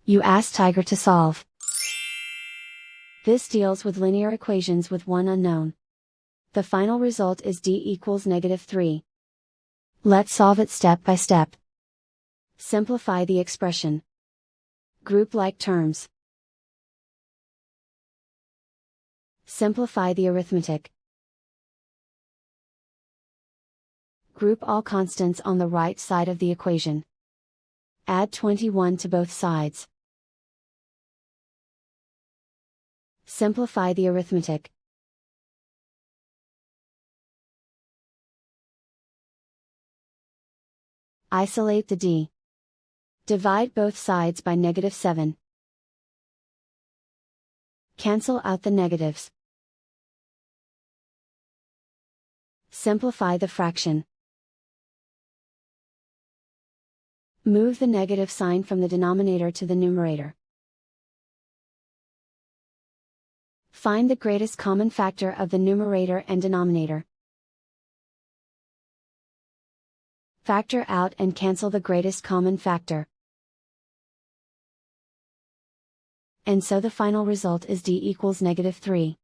You ask Tiger to solve. This deals with linear equations with one unknown. The final result is d equals -3. Let's solve it step by step. Simplify the expression. Group like terms. Simplify the arithmetic. Group all constants on the right side of the equation. Add 21 to both sides. Simplify the arithmetic. Isolate the d. Divide both sides by -7. Cancel out the negatives. Simplify the fraction. Move the negative sign from the denominator to the numerator. Find the greatest common factor of the numerator and denominator. Factor out and cancel the greatest common factor. And so the final result is d equals -3.